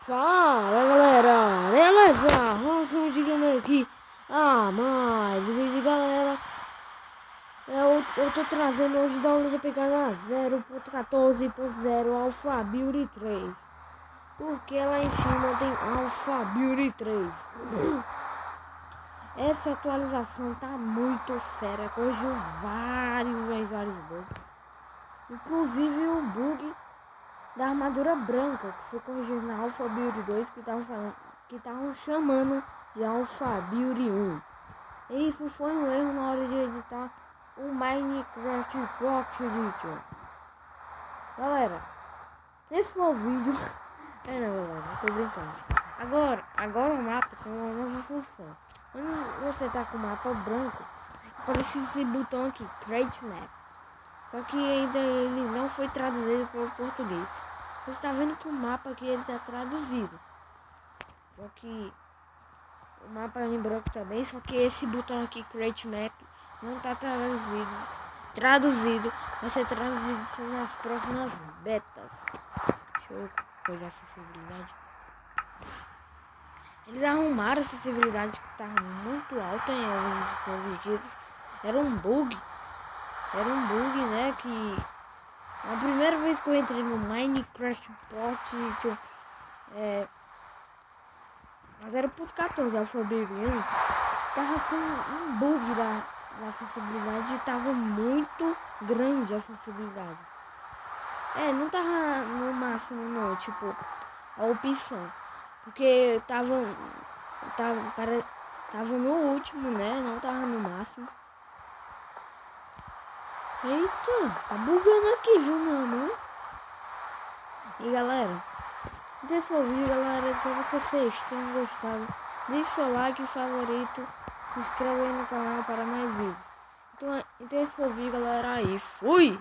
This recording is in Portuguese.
Fala galera, beleza? Vamos de gamer aqui. Mais um vídeo, galera. Eu tô trazendo hoje download APK 0.14.0 Alpha Beauty 3. Porque lá em cima tem Alpha Beauty 3. Essa atualização tá muito fera, corrigiu vários bugs. Inclusive o bug da armadura branca, que foi corrigido na Alpha Beauty 2, que estavam chamando de Alpha Beauty 1. E isso foi um erro na hora de editar o Minecraft Pocket Edition. Galera, esse foi o vídeo. Não, galera, tô brincando. Agora o mapa tem uma nova função. Quando você tá com o mapa branco, aparece esse botão aqui, Create Map. Só que ainda ele não foi traduzido para o português. Você está vendo que o mapa aqui ele está traduzido. Só que o mapa em branco também. Só que esse botão aqui, Create Map, não está traduzido. Vai ser traduzido nas próximas betas. Deixa eu coisar a acessibilidade. Eles arrumaram a acessibilidade que estava muito alta em alguns dispositivos. Era um bug, né, que a primeira vez que eu entrei no Minecraft Pocket a 0.14 alfabeto, tava com um bug da acessibilidade, tava muito grande a acessibilidade. Não tava no máximo não, tipo, a opção, porque tava no último, né, não tava no máximo. Eita, tá bugando aqui, viu, meu amor? E galera, se for vídeo, galera, espero que vocês tenham gostado. Deixe seu like, favorito, se inscreva aí no canal para mais vídeos. Então esse foi o vídeo, galera, e fui!